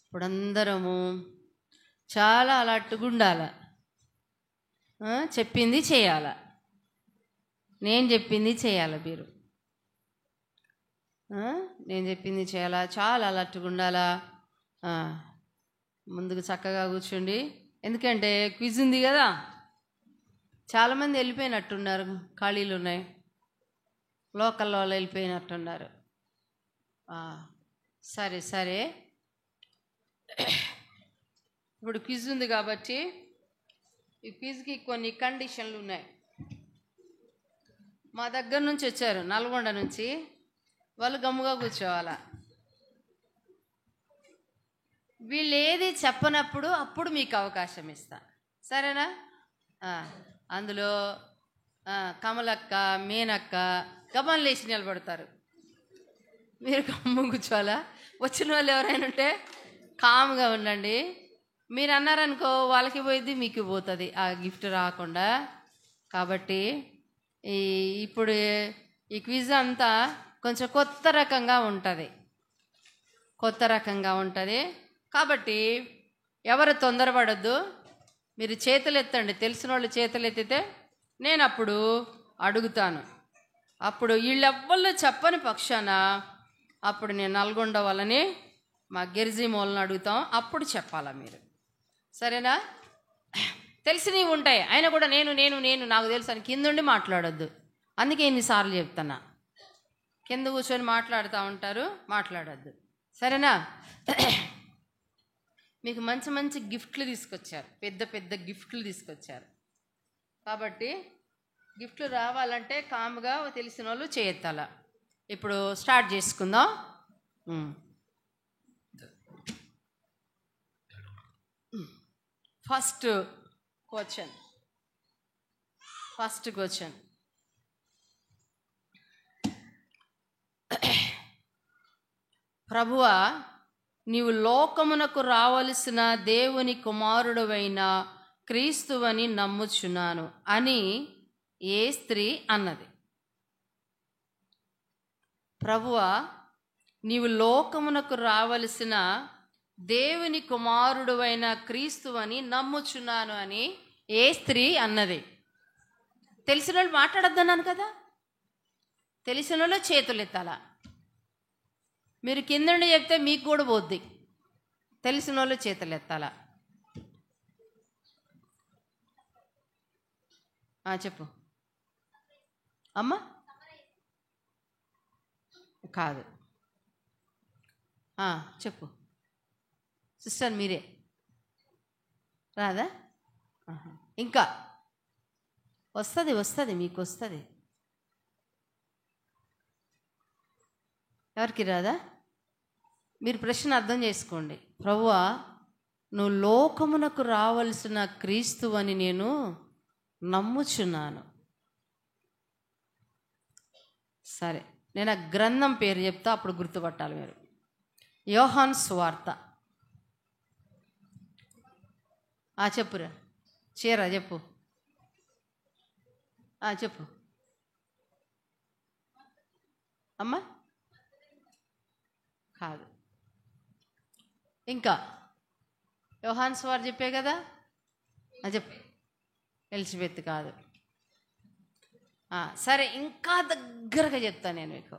ఇప్పుడు అందరము చాలా అలర్ట్గా ఉండాల. చెప్పింది చేయాల, నేను చెప్పింది చేయాల. మీరు నేను చెప్పింది చేయాలా, చాలా అలర్ట్గా ఉండాలా. ముందుకు చక్కగా కూర్చోండి, ఎందుకంటే క్విజ్ ఉంది కదా. చాలామంది వెళ్ళిపోయినట్టున్నారు, ఖాళీలు ఉన్నాయి, లోకల్లో వాళ్ళు వెళ్ళిపోయినట్టున్నారు. సరే సరే, ఇప్పుడు క్విజ్ ఉంది కాబట్టి ఈ క్విజ్కి కొన్ని కండిషన్లు ఉన్నాయి. మా దగ్గర నుంచి వచ్చారు, నల్గొండ నుంచి, వాళ్ళు గమ్ముగా కూర్చోవాలా. వీళ్ళు ఏది చెప్పనప్పుడు అప్పుడు మీకు అవకాశం ఇస్తా, సరేనా? అందులో కమలక్క, మీనక్క గమని లేచి నిలబడతారు, మీరు గమ్ము కూర్చోవాలా. వచ్చిన వాళ్ళు ఎవరైనా ఉంటే కామ్గా ఉండండి. మీరు అన్నారనుకో, వాళ్ళకి పోయింది మీకు పోతుంది, ఆ గిఫ్ట్ రాకుండా. కాబట్టి ఇప్పుడు ఈ క్విజ్ అంతా కొంచెం కొత్త రకంగా ఉంటుంది. కాబట్టి ఎవరు తొందరపడద్దు, మీరు చేతులు ఎత్తండి. తెలిసిన వాళ్ళు చేతులు ఎత్తితే నేను అప్పుడు అడుగుతాను. అప్పుడు వీళ్ళెవ్వళ్ళు చెప్పని పక్షాన అప్పుడు నేను నల్గొండ వాళ్ళని, మా గిరిజీ వాళ్ళని అడుగుతాం, అప్పుడు చెప్పాలా మీరు, సరేనా? తెలిసినవి ఉంటాయి, అయినా కూడా నేను నేను నేను నాకు తెలుసు అని కిందుండి మాట్లాడొద్దు. అందుకే ఇన్నిసార్లు చెప్తున్నా, కింద కూర్చొని మాట్లాడుతూ ఉంటారు, మాట్లాడొద్దు, సరేనా? మీకు మంచి మంచి గిఫ్ట్లు తీసుకొచ్చారు, పెద్ద పెద్ద గిఫ్ట్లు తీసుకొచ్చారు. కాబట్టి గిఫ్ట్లు రావాలంటే కామ్గా తెలిసిన వాళ్ళు చేయెత్తాల. ఇప్పుడు స్టార్ట్ చేసుకుందాం. ఫస్ట్ క్వశ్చన్, ప్రభువా, నీవు లోకమునకు రావలసిన దేవుని కుమారుడవైన క్రీస్తువని నమ్ముచున్నాను అని ఏ స్త్రీ అన్నది? ప్రభువా, నీవు లోకమునకు రావలసిన దేవుని కుమారుడవైన క్రీస్తువని నమ్ముచున్నాను అని ఏ స్త్రీ అన్నది? తెలిసిన వాళ్ళు మాట్లాడొద్దన్నాను కదా, తెలిసిన వాళ్ళు చేతులు ఎత్తాలా. మీరు కిందండి చెప్తే మీకు కూడా పోద్ది, తెలిసిన వాళ్ళు చేతులు ఎత్తాలా. చెప్పు అమ్మా. కాదు, చెప్పు సిస్టర్, మీరే రాదా? ఇంకా వస్తుంది, మీకు వస్తుంది. ఎవరికి రాదా? మీరు ప్రశ్న అర్థం చేసుకోండి. ప్రభువా, నువ్వు లోకమునకు రావలసిన క్రీస్తువని నేను నమ్ముచున్నాను. సరే, నేను ఆ గ్రంథం పేరు చెప్తా, అప్పుడు గుర్తుపట్టాలి మీరు. యోహాను సువార్త. చెప్పురా, చీర చెప్పు. చెప్పు అమ్మా. కాదు, ఇంకా యోహాను సువార్త చెప్పే కదా, చెప్పు. ఎలిజబెత్ కాదు. సరే, ఇంకా దగ్గరగా చెప్తాను నేను మీకు.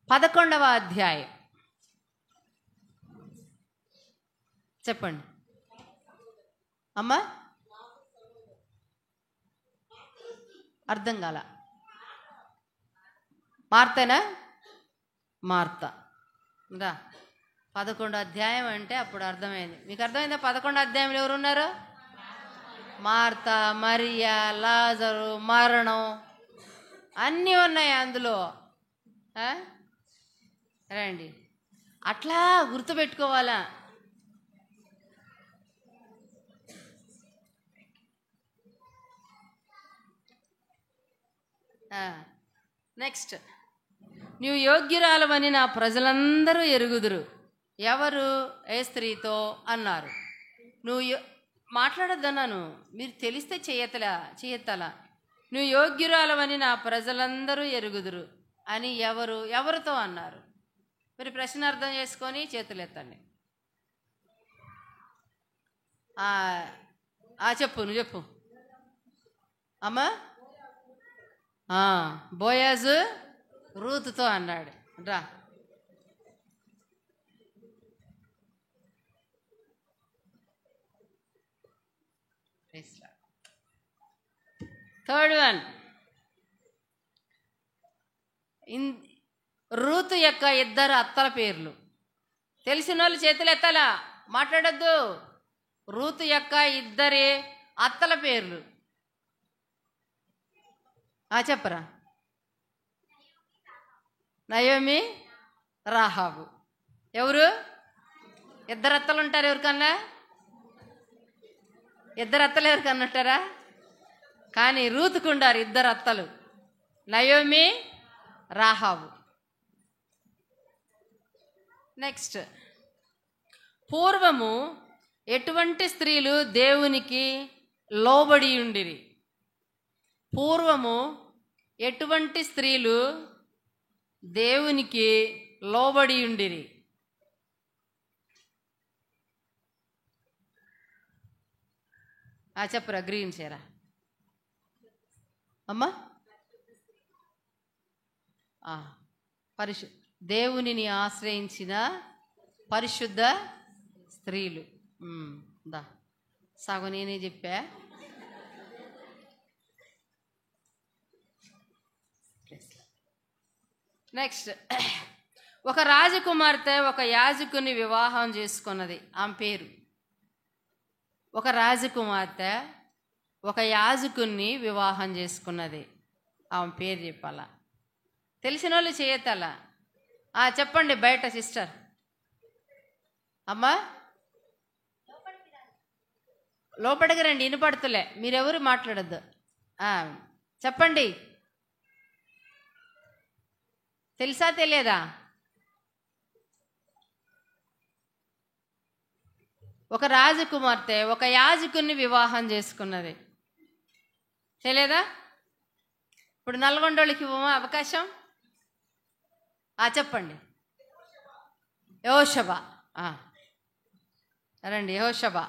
11వ అధ్యాయం చెప్పండి అమ్మా. అర్థం కాల. మార్తనా? మార్త రా. 11వ అధ్యాయం అంటే అప్పుడు అర్థమైంది. మీకు అర్థమైందా? 11వ అధ్యాయంలో ఎవరున్నారు? మార్త, మరియా, లాజరు, మరణం అన్నీ ఉన్నాయి అందులో. రండి, అట్లా గుర్తుపెట్టుకోవాలా. నెక్స్ట్, నీవు యోగ్యురాలవని నా ప్రజలందరూ ఎరుగుదురు. ఎవరు? ఏ స్త్రీతో అన్నారు. నువ్వు మాట్లాడొద్దన్నాను, మీరు తెలిస్తే చేయెత్తాలా. నువ్వు యోగ్యురాలవని నా ప్రజలందరూ ఎరుగుదురు అని ఎవరితో అన్నారు? మీరు ప్రశ్న అర్థం చేసుకొని చేతులు ఎత్తండి. చెప్పు, నువ్వు చెప్పు అమ్మా. బోయాజు రూతుతో అన్నాడు. రా. థర్డ్ వన్, రూతు యొక్క ఇద్దరు అత్తల పేర్లు. తెలిసిన వాళ్ళు చేతులు ఎత్తాలా, మాట్లాడద్దు. రూతు యొక్క ఇద్దరి అత్తల పేర్లు చెప్పరా. నయోమి, రాహాబు. ఎవరు? ఇద్దరు అత్తలు ఉంటారు ఎవరికన్నా? ఇద్దరు అత్తలు ఎవరికన్నా ఉంటారా? కానీ రూతుకుండారు ఇద్దరు అత్తలు, నయోమి, రాహాబు. నెక్స్ట్, పూర్వము ఎటువంటి స్త్రీలు దేవునికి లోబడి ఉండిరి? పూర్వము ఎటువంటి స్త్రీలు దేవునికి లోబడి ఉండిరి? చెప్పరా. గ్రీన్ చీర అమ్మా. దేవునిని ఆశ్రయించిన పరిశుద్ధ స్త్రీలు. దా సగం నేనే చెప్పా. నెక్స్ట్, ఒక రాజకుమార్తె ఒక యాజకుని వివాహం చేసుకున్నది. ఆమె పేరు. ఒక రాజకుమార్తె ఒక యాజకుని వివాహం చేసుకున్నది. ఆమె పేరు చెప్పాలా? తెలిసిన వాళ్ళు చేయతాలా? చెప్పండి బయట సిస్టర్. అమ్మా లోపలికి రండి, వినపడుతులే, మీరెవరు మాట్లాడద్దు. చెప్పండి. తెలుసా తెలియదా? ఒక రాజకుమార్తె ఒక యాజకుని వివాహం చేసుకున్నది. తెలియదా? ఇప్పుడు నల్గొండోళ్ళకి ఇవ్వమా అవకాశం? చెప్పండి. యెహోషబా. రండి, యెహోషబా.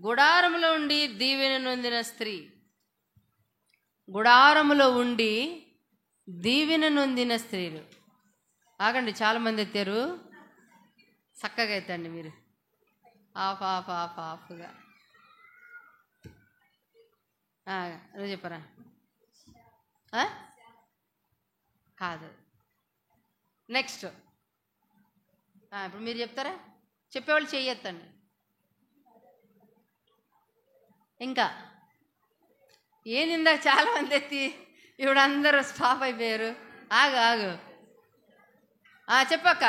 గుడారములో ఉండి దీవెన నొందిన స్త్రీ. గుడారములో ఉండి దీవెన నొందిన స్త్రీలు. ఆగండి, చాలామంది ఎత్తారు. చక్కగా ఎత్తండి మీరు. ఆఫ్గా నువ్వు చెప్పరా? కాదు. నెక్స్ట్, ఇప్పుడు మీరు చెప్తారా? చెప్పేవాళ్ళు చెయ్యొద్దండి. ఇంకా ఏంది? ఇందాక చాలా మంది ఎత్తి ఇప్పుడు అందరూ స్టాప్ అయిపోయారు. ఆగు. చెప్పక్క.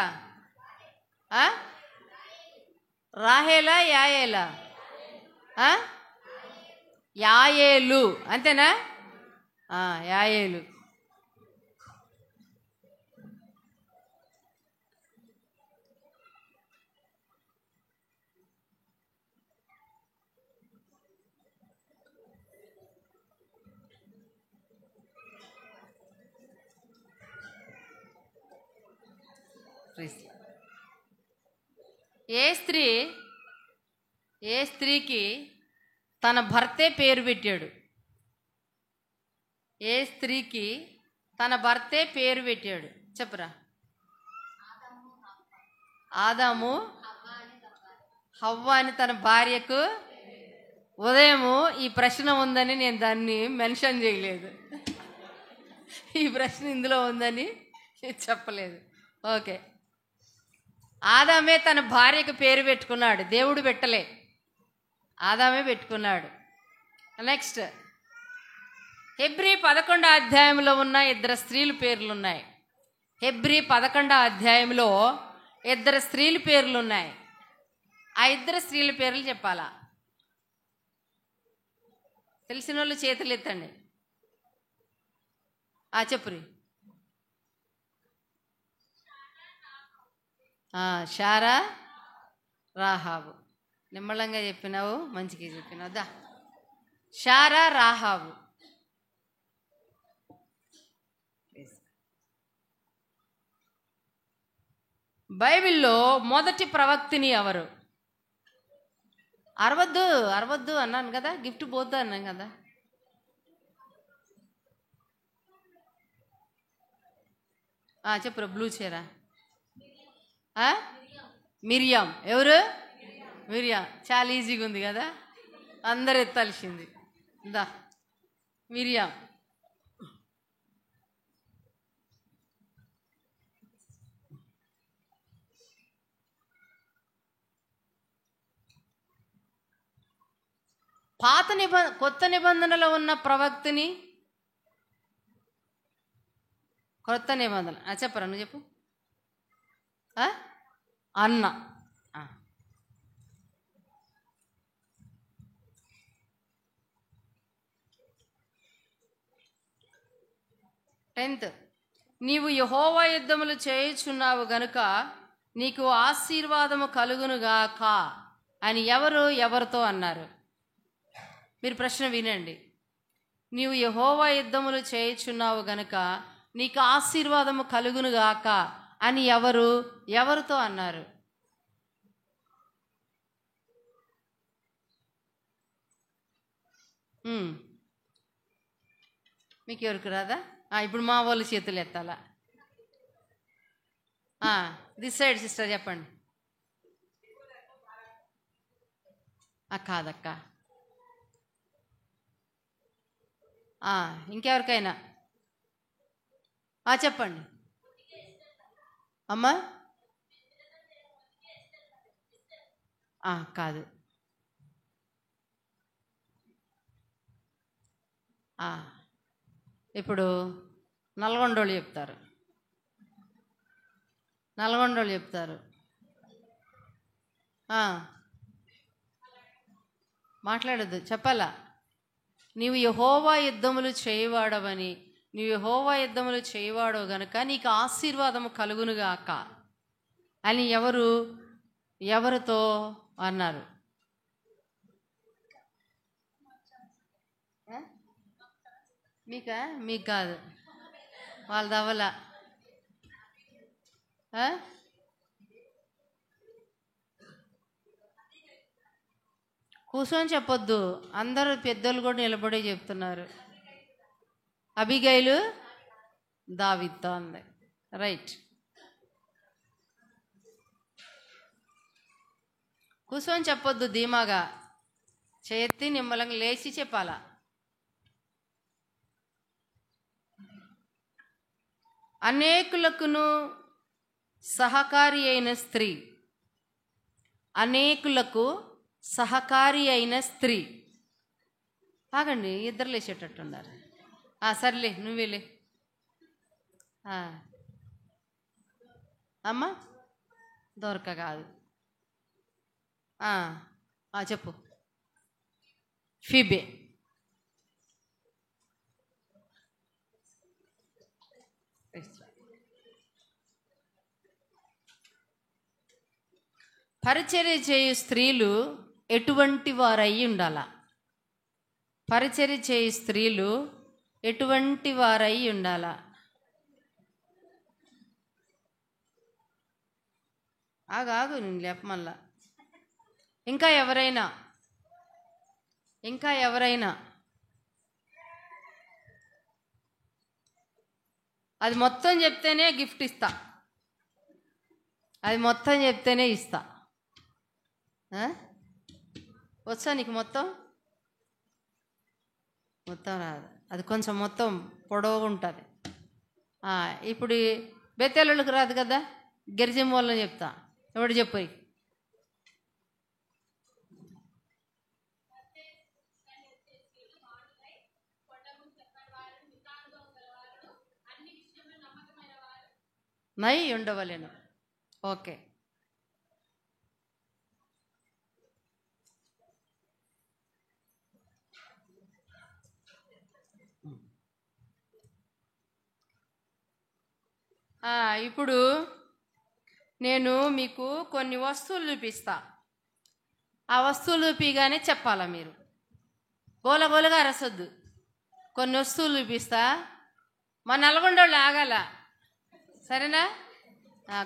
రాహేలా, యాయేలా? యాయేలు అంతేనా? యాయేలు. ఏ స్త్రీకి తన భర్తే పేరు పెట్టాడు? ఏ స్త్రీకి తన భర్తే పేరు పెట్టాడు? చెప్పురా. ఆదాము హవ్వ అని తన భార్యకు. ఉదయము ఈ ప్రశ్న ఉందని నేను దాన్ని మెన్షన్ చేయలేదు. ఈ ప్రశ్న ఇందులో ఉందని చెప్పలేదు. ఓకే. ఆదామే తన భార్యకు పేరు పెట్టుకున్నాడు, దేవుడు పెట్టలే, ఆదామే పెట్టుకున్నాడు. నెక్స్ట్, హెబ్రీ 11వ అధ్యాయంలో ఉన్న ఇద్దరు స్త్రీల పేర్లు ఉన్నాయి. హెబ్రీ 11వ అధ్యాయంలో ఇద్దరు స్త్రీల పేర్లు ఉన్నాయి. ఆ ఇద్దరు స్త్రీల పేర్లు చెప్పాలా? తెలిసిన వాళ్ళు చేతులు ఎత్తండి. చెప్పురి. షారా రాహాబు. నిమ్మళంగా చెప్పినావు, మంచిగా చెప్పినావు. దా, షారా రాహాబు. బైబిల్లో మొదటి ప్రవక్తిని ఎవరు? అరవద్దు అన్నాను కదా, గిఫ్ట్ పోద్దు అన్నాను కదా. చెప్పురా. బ్లూ చీర. మిరియాం. ఎవరు? మిరియాం. చాలా ఈజీగా ఉంది కదా, అందరు ఎత్తాల్సింది. దా, మిరియాం. కొత్త నిబంధనలో ఉన్న ప్రవక్తిని, కొత్త నిబంధన చెప్పరా, నువ్వు చెప్పు. అన్న. 10th, నీవు యెహోవా యుద్ధములు చేయుచున్నావు గనుక నీకు ఆశీర్వాదము కలుగునుగాక అని ఎవరితో అన్నారు? మీరు ప్రశ్న వినండి. నీవు యెహోవా యుద్ధములు చేయుచున్నావు గనుక నీకు ఆశీర్వాదము కలుగునుగాక అని ఎవరితో అన్నారు? మీకు ఎవరికి రాదా? ఇప్పుడు మా వాళ్ళు చేతులు ఎత్తాలా? దిస్ సైడ్ సిస్టర్ చెప్పండి. కాదక్క. ఇంకెవరికైనా చెప్పండి అమ్మా. కాదు. ఇప్పుడు నల్గొండోళ్ళు చెప్తారు. మాట్లాడద్దు, చెప్పాలా? నీవు యెహోవా యుద్ధములు చేయవాడవని, నీవు యెహోవా యుద్ధములు చేయవాడవు గనుక నీకు ఆశీర్వాదము కలుగునుగాక అని ఎవరితో అన్నారు? మీకు కాదు, వాళ్ళది అవ్వలా. కూర్చొని చెప్పొద్దు, అందరూ పెద్దలు కూడా నిలబడే చెప్తున్నారు. అబిగైలు దావీదుతో అంది. రైట్. కూర్చొని చెప్పొద్దు, ధీమాగా చేతి నిమ్మలంగా లేచి చెప్పాలా. అనేకులకును సహకారి అయిన స్త్రీ, అనేకులకు సహకారి అయిన స్త్రీ. ఆగండి, ఇద్దరు లేచేటట్టున్నారు. సర్లే, నువ్వేలే. అమ్మ దొరక కాదు. చెప్పు. ఫీబే. పరిచర్య చేయు స్త్రీలు ఎటువంటి వారై ఉండాలా? పరిచర్య చేయు స్త్రీలు ఎటువంటి వారై ఉండాలా? ఆగు, నేను లేపమల్లా. ఇంకా ఎవరైనా అది మొత్తం చెప్తేనే గిఫ్ట్ ఇస్తా. అది మొత్తం చెప్తేనే ఇస్తా. వచ్చా నీకు? మొత్తం రాదు, అది కొంచెం మొత్తం పొడవుగా ఉంటుంది. ఇప్పుడు బెత్తెళ్ళకి రాదు కదా, గిరిజం వాళ్ళని చెప్తా. ఎవడు చెప్పు. నై ఉండవలేను. ఓకే. ఇప్పుడు నేను మీకు కొన్ని వస్తువులు చూపిస్తా. ఆ వస్తువులు చూపిగానే చెప్పాలా మీరు, గోలగోలుగా అరసొద్దు. కొన్ని వస్తువులు చూపిస్తా, మా నల్గొండోళ్ళు ఆగాల, సరేనా?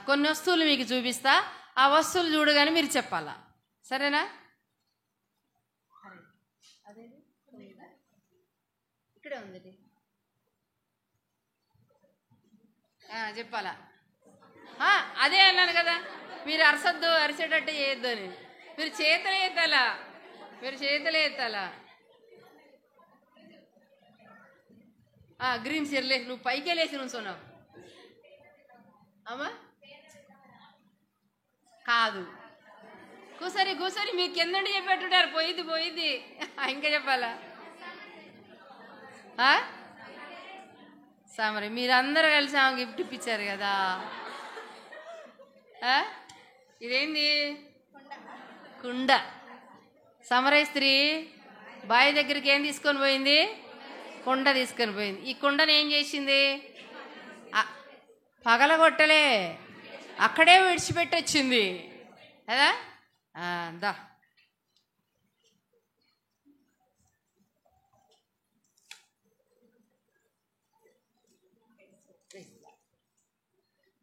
కొన్ని వస్తువులు మీకు చూపిస్తా, ఆ వస్తువులు చూడగానే మీరు చెప్పాలా, సరేనా? ఇక్కడే ఉంది, చెప్పాలా? అదే అన్నాను కదా, మీరు అరసద్దు, అరిసేటట్టు చేయొద్దు అని. మీరు చేతులు ఎత్తాలా, మీరు చేతులు ఎత్తాలా. గ్రీన్ చీరలే, నువ్వు పైకే లేచి నుంచున్నావు అమ్మా. కాదు, కూసరి కూసరి మీరు కిందండి చెప్పేట్టున్నారు. పోయిద్ది ఇంకా చెప్పాలా? సామరి మీరందరూ కలిసి ఆమె గిఫ్ట్ ఇప్పించారు కదా. ఇదేంది? కుండ. సమరేస్త్రి బావి దగ్గరికి ఏం తీసుకొని పోయింది? కుండ తీసుకొని పోయింది. ఈ కుండను ఏం చేసింది? పగలగొట్టలే, అక్కడే విడిచిపెట్టి వచ్చింది కదా. దా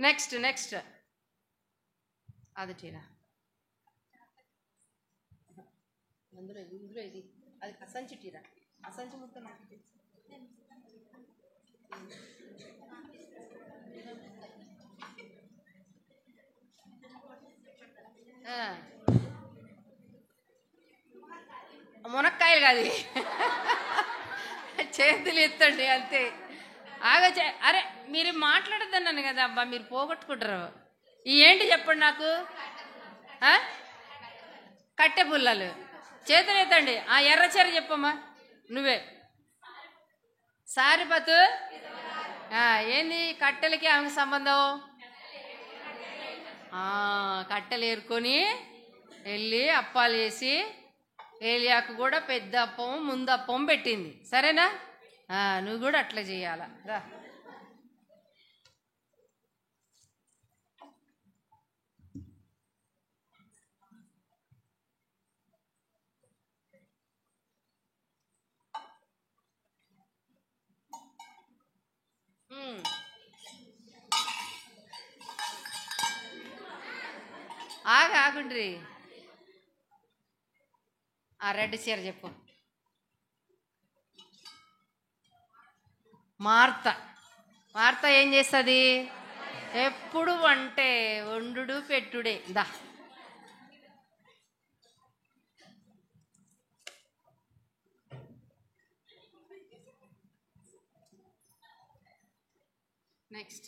నెక్స్ట్ అది టీరా, అందులో ఇది అది అసంచి టీరా, అసంచి మొత్తం మునక్కాయలు కాదు, చేతులు ఎత్తండి అంతే. అరే మీరు మాట్లాడద్దన్నాను కదా అబ్బా, మీరు పోగొట్టుకుంటారు. ఈ ఏంటి చెప్పండి నాకు? కట్టె పుల్లలు. చేతులు ఎత్తండి. ఎర్రచీర చెప్పమ్మా నువ్వే. సారిపతు ఏంది కట్టెలకి ఆమెకు సంబంధం? కట్టెలు ఏరుకొని వెళ్ళి అప్పాలు వేసి ఏలియాకు కూడా పెద్ద అప్పం ముందు అప్పం పెట్టింది, సరేనా? నువ్వు కూడా అట్లా చేయాల రా. ఆగుండ్రి. రెడ్ చీర చెప్పు. మార్త ఏం చేస్తుంది? ఎప్పుడు వండు పెట్టుడే. దా నెక్స్ట్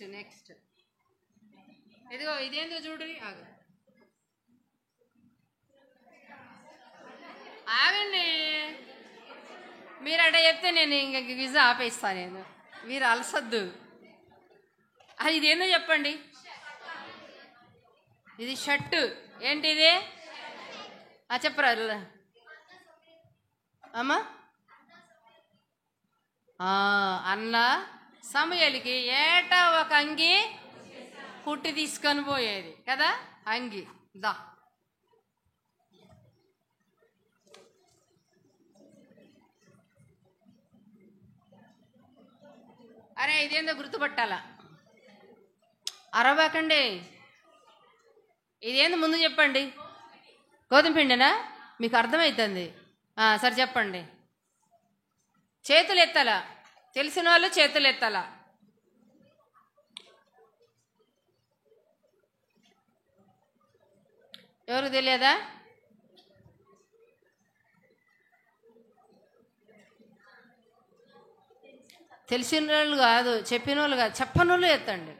ఇదిగో ఇదేందో చూడు. ఆగండి, మీరు అట్లా చెప్తే నేను ఇంక విజా ఆపేస్తాను. నేను మీరు అలసద్దు. ఇదేందో చెప్పండి. ఇది షర్టు. ఏంటిది? చెప్పరా అమ్మా. అన్న సమయలకి ఏటా ఒక అంగి కుట్టి తీసుకొని పోయేది కదా, అంగి. దా అరే ఇదేందో గుర్తుపట్టాలా, అరవకండి. ఇదేందో ముందు చెప్పండి. గోధుమ పిండినా? మీకు అర్థమవుతుంది. సరే చెప్పండి. చేతులు ఎత్తాలా, తెలిసిన వాళ్ళు చేతులు ఎత్తాలా. ఎవరికి తెలియదా? తెలిసిన వాళ్ళు కాదు, చెప్పిన వాళ్ళు కాదు, చెప్పనోళ్ళు ఎత్తండి.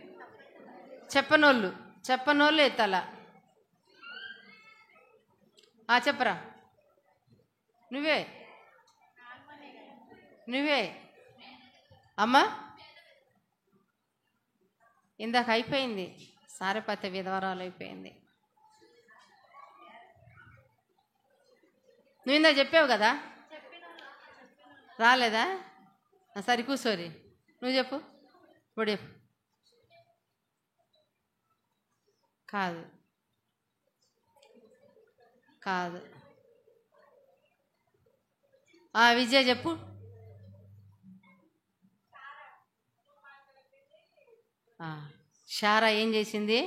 చెప్పనోళ్ళు ఎత్తాలా. చెప్పరా. నువ్వే అమ్మా. ఇందాక అయిపోయింది, సారపత్య విధవరాలు అయిపోయింది. నువ్వు ఇందాక చెప్పావు కదా, రాలేదా? సరే కూర్చోరి, నువ్వు చెప్పు. ఇప్పుడు చెప్పు. కాదు, కాదు. విజయ చెప్పు. షారా ఏం చేసింది?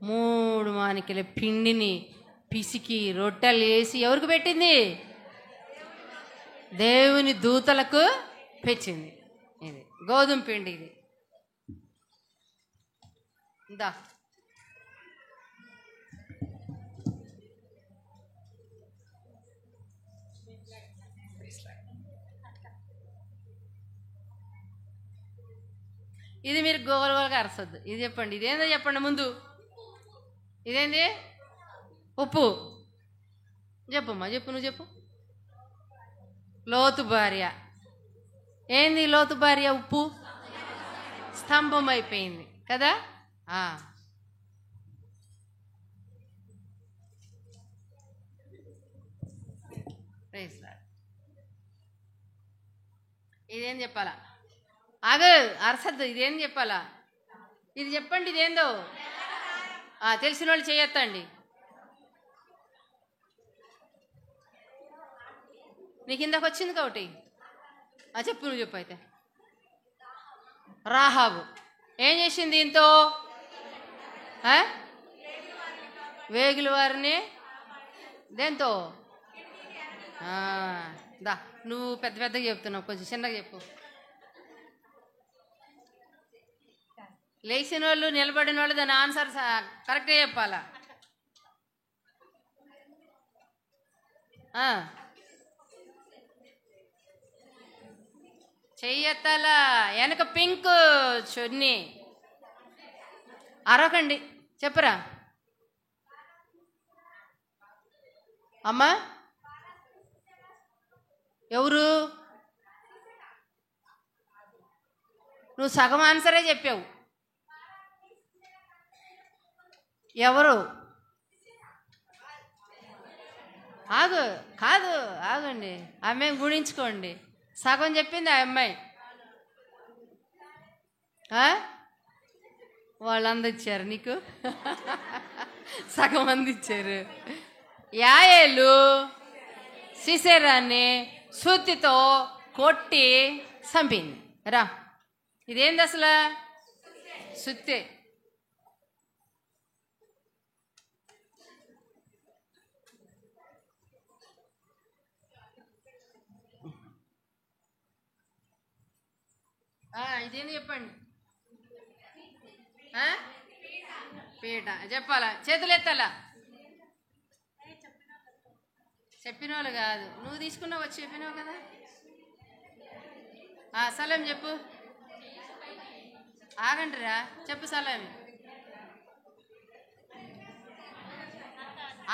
3 మానికల పిండిని పిసికి రొట్టెలు వేసి ఎవరికి పెట్టింది? దేవుని దూతలకు పెట్టింది. ఇది గోధుమ పిండి. ఇది ఇందా ఇది మీరు గోగలుగా అరసొద్దు. ఇది చెప్పండి, ఇదేందో చెప్పండి ముందు. ఇదేంది? ఉప్పు. చెప్పమ్మా, చెప్పు, నువ్వు చెప్పు. లోతు భార్య. ఏంది లోతు భార్య? ఉప్పు స్తంభం అయిపోయింది కదా. ఇదేం చెప్పాలా? అరసద్దు. ఇదేం చెప్పాలా? ఇది చెప్పండి, ఇదేందో తెలిసిన వాళ్ళు చేయొత్తండి. నీకు ఇందాక వచ్చింది కాబట్టి చెప్పు, నువ్వు చెప్పు. అయితే రాహాబు ఏం చేసింది? దీంతో వేగుల వారిని దేంతో? దా, నువ్వు పెద్ద పెద్దగా చెప్తున్నావు, కొంచెం చిన్నగా చెప్పు. లేచిన వాళ్ళు, నిలబడిన వాళ్ళు దాని ఆన్సర్ కరెక్ట్గా చెప్పాలా? చెయ్యెత్తాలా? వెనక పింక్ చున్నీ. అరవకండి, చెప్పురా అమ్మా. ఎవరు? నువ్వు సగం ఆన్సరే చెప్పావు. ఎవరు? కాదు, ఆగండి. ఆమె గుణించుకోండి. సగం చెప్పింది ఆ అమ్మాయి. వాళ్ళు అందించారు నీకు, సగం అందించారు. యాయేలు సిసెరాన్ని సుత్తితో కొట్టి చంపింది. రా, ఇదేంది అసలు? సుత్తే. ఇదేంది చెప్పండి? పీట. చెప్పాలా? చేతులు ఎత్తాలా? చెప్పిన వాళ్ళు కాదు, నువ్వు తీసుకున్నావు, వచ్చి చెప్పినావు కదా. సలాం చెప్పు. ఆగండిరా, చెప్పు సలాం.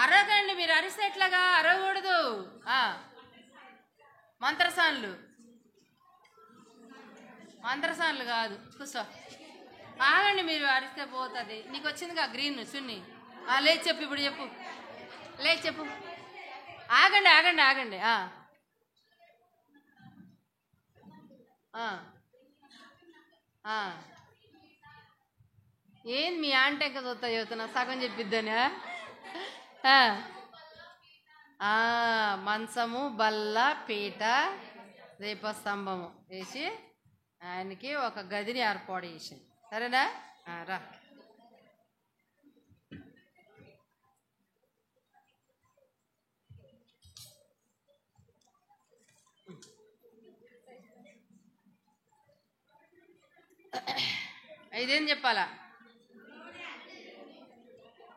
అరగండి, మీరు అరిస్తే ఎట్లాగా? అరవకూడదు. మంత్రసాన్లు కాదు, కూర్చో. ఆగండి, మీరు అరిస్తే పోతుంది. నీకు వచ్చిందిగా గ్రీన్ సున్ని. లేచి చెప్పు, ఇప్పుడు చెప్పు, లేచి చెప్పు. ఆగండి. ఏంది మీ ఆంటీ ఇంకా చూస్తా చెబుతున్నా, సగం చెప్పిద్దనా? మంచము, బల్ల, పీట, దీపస్తంభము వేసి ఆయనకి ఒక గదిని ఏర్పాటు చేసింది. సరేనా? రా. ఇదేం చెప్పాలా?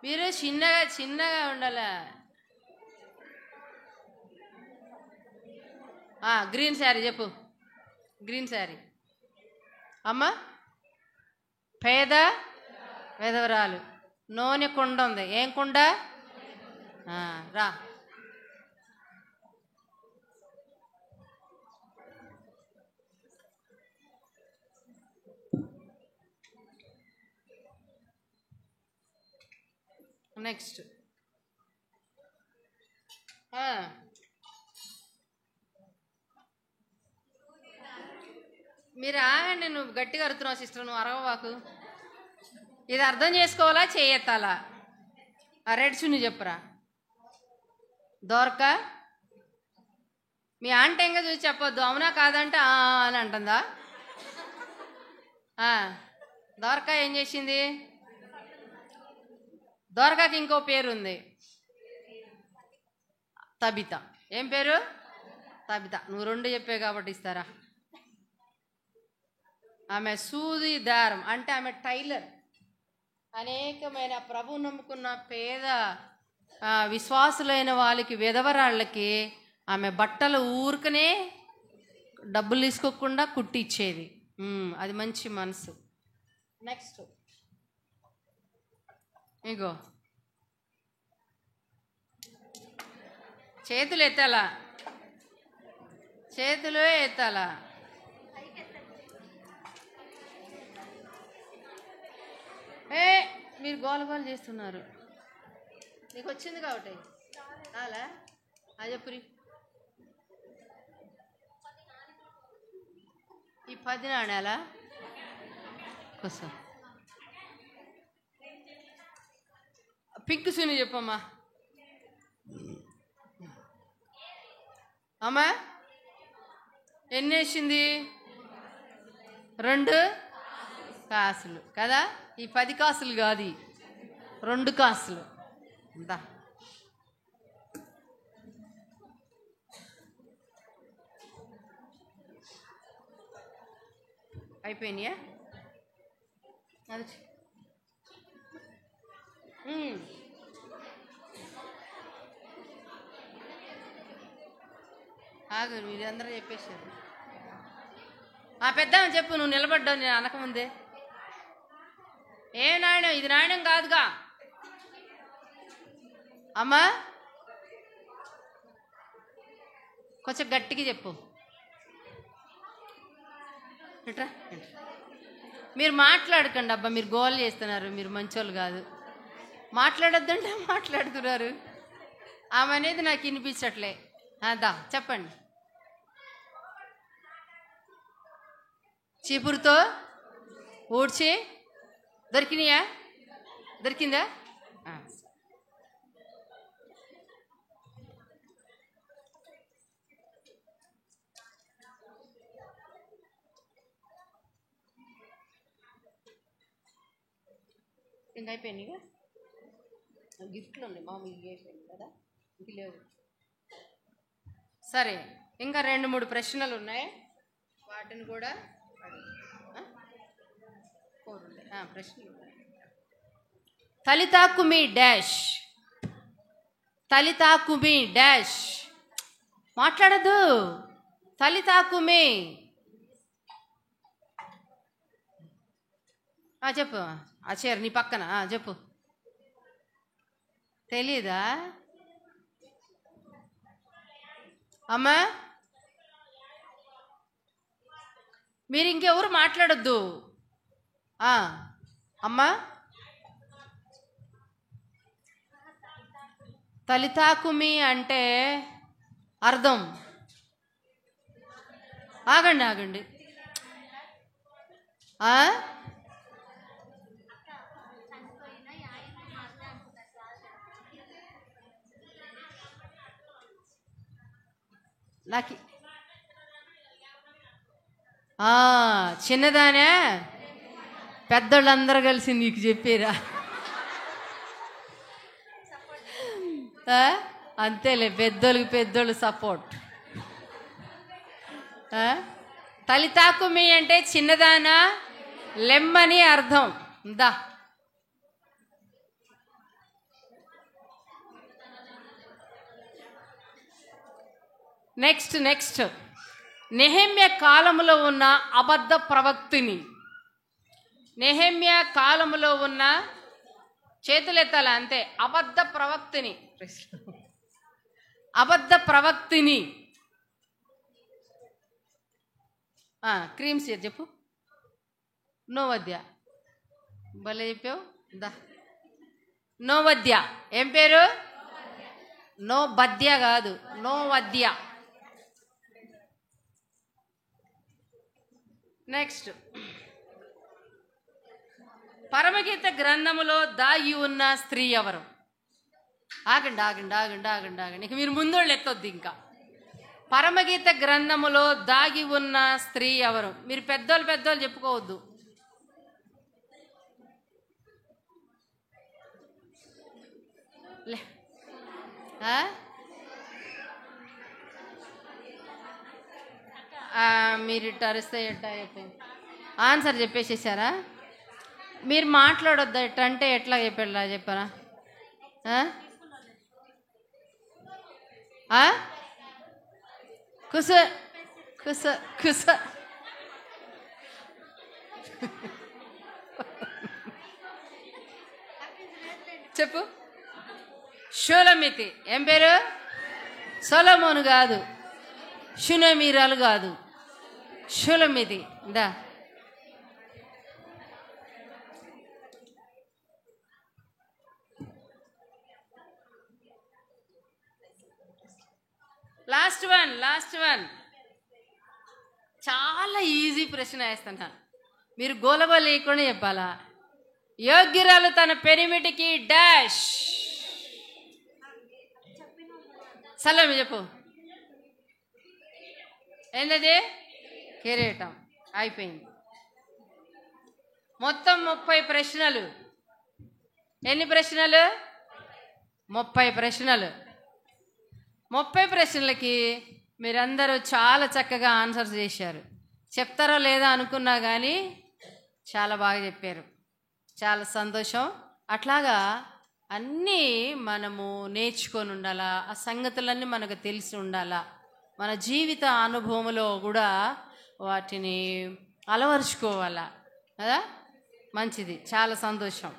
మీరు చిన్నగా ఉండాలా. గ్రీన్ శారీ చెప్పు. గ్రీన్ శారీ. అమ్మ పేద విధవరాలు. నూనె కుండ ఉంది. ఏం కుండ? రా. నెక్స్ట్ మీరు ఆగండి. నువ్వు గట్టిగా అరుతున్నావు సిస్టర్, నువ్వు అరవవాకు. ఇది అర్థం చేసుకోవాలా, చేయెత్తాలా? ఆ రెడ్ చున్ని చెప్పురా. దోరక మీ ఆంటంగా చూసి చెప్పొద్దు, అవునా కాదంటే అని అంటుందా? దోరక ఏం చేసింది? దోరకకి ఇంకో పేరు ఉంది, తబిత. ఏం పేరు? తబిత. నువ్వు రెండు చెప్పే కాబట్టి ఇస్తారా? ఆమె సూది దారం అంటే ఆమె టైలర్. అనేకమైన ప్రభు నమ్ముకున్న పేద విశ్వాసులైన వాళ్ళకి, విధవరాళ్ళకి ఆమె బట్టలు ఊరికనే డబ్బులు తీసుకోకుండా కుట్టిచ్చేది. అది మంచి మనసు. నెక్స్ట్ ఇగో చేతులు ఎత్తాలా, చేతులు ఎత్తాలా. మీరు గోలగోలు చేస్తున్నారు. నీకు వచ్చింది కాబట్టి అలా అజపురి. ఈ 10 నాణ్యాలా కోసం పింక్ సుని చెప్పమ్మా. అమ్మా ఎన్ని వేసింది? 2 కాసులు కదా. ఈ 10 కాసులు కాదు, 2 కాసులు. అంతా అయిపోయినాయా? అది ఆగు, మీరు అందరూ చెప్పేశారు. పెద్ద చెప్పు, నువ్వు నిలబడ్డావు నేను అనకముందే. ఏ నాణ్యం? ఇది నాణ్యం కాదుగా అమ్మా, కొంచెం గట్టిగా చెప్పు. ఎట్రా మీరు మాట్లాడకండి అబ్బా, మీరు గోల్ చేస్తున్నారు, మీరు మంచోళ్ళు కాదు. మాట్లాడొద్దంటే మాట్లాడుతున్నారు. ఆమె అనేది నాకు వినిపించట్లే. దా చెప్పండి. చీపురుతో ఊడ్చి దొరికినాయా? దొరికిందా? ఇంకా అయిపోయినాయిగా. గిఫ్ట్లు ఉన్నాయి మామూలుగా అయిపోయింది కదా, ఇంక లేవు. సరే, ఇంకా 2-3 ప్రశ్నలు ఉన్నాయి, వాటిని కూడా ప్రశ్నలు ఉన్నాయి. తలితాకుమి డాష్, తలితాకుమి డాష్. మాట్లాడద్దు. తలితాకుమి చెప్పు. చీర నీ పక్కన చెప్పు. తెలీదా అమ్మా? మీరు ఇంకెవరు మాట్లాడొద్దు అమ్మా. తలితాకుమి అంటే అర్థం. ఆగండి ఆగండి. నాకు చిన్నదానే పెద్దోళ్ళందరూ కలిసి నీకు చెప్పారా? అంతేలే, పెద్దోళ్ళు సపోర్ట్. తలితాకుమి అంటే చిన్నదానా, లెమ్మని అర్థం. దా నెక్స్ట్ నెహెమ్యా కాలములో ఉన్న అబద్ధ ప్రవక్తిని. నెహెమ్యా కాలములో ఉన్న, చేతులెత్తాల అంతే, అబద్ధ ప్రవక్తిని. అబద్ధ ప్రవక్తిని క్రీమ్స్ చెప్పు. నోవద్య. భలే చెప్పావు. దా నోవద్య. ఏం పేరు? నోబద్య కాదు, నోవద్య. నెక్స్ట్ పరమగీత గ్రంథములో దాగి ఉన్న స్త్రీ ఎవరు? ఆగండి ఆగండి ఆగండి ఆగండి ఆగండి, ఇక మీరు ముందోళ్ళు ఎత్తొద్దు. ఇంకా పరమగీత గ్రంథములో దాగి ఉన్న స్త్రీ ఎవరు? మీరు పెద్దోళ్ళు చెప్పుకోవద్దు. మీరు ఇట్లా అరిస్తే ఎట్టా ఆన్సర్ చెప్పేసేసారా? మీరు మాట్లాడొద్దా? ఎట్లా అంటే ఎట్లా చెప్పారా? కుస కుస కుస చెప్పు. షూలమితి. ఏం పేరు? సొలొమోను కాదు, షునేమీరాలు కాదు, షూలమితి. దా లాస్ట్ వన్. చాలా ఈజీ ప్రశ్న వేస్తున్నా, మీరు గోలగోల లేకుండా చెప్పాలా. యోగ్యురాలు తన పెనిమిటికి డాష్. సలమి చెప్పు. ఏంటది? కిరీటం. అయిపోయింది. మొత్తం 30 ప్రశ్నలు. ఎన్ని ప్రశ్నలు? 30 ప్రశ్నలు. 30 ప్రశ్నలకి మీరందరూ చాలా చక్కగా ఆన్సర్స్ చేశారు. చెప్తారో లేదా అనుకున్నా కానీ చాలా బాగా చెప్పారు. చాలా సంతోషం. అట్లాగా అన్నీ మనము నేర్చుకొని ఉండాలా, ఆ సంగతులన్నీ మనకు తెలిసి ఉండాలా, మన జీవిత అనుభవంలో కూడా వాటిని అలవరుచుకోవాలా కదా. మంచిది, చాలా సంతోషం.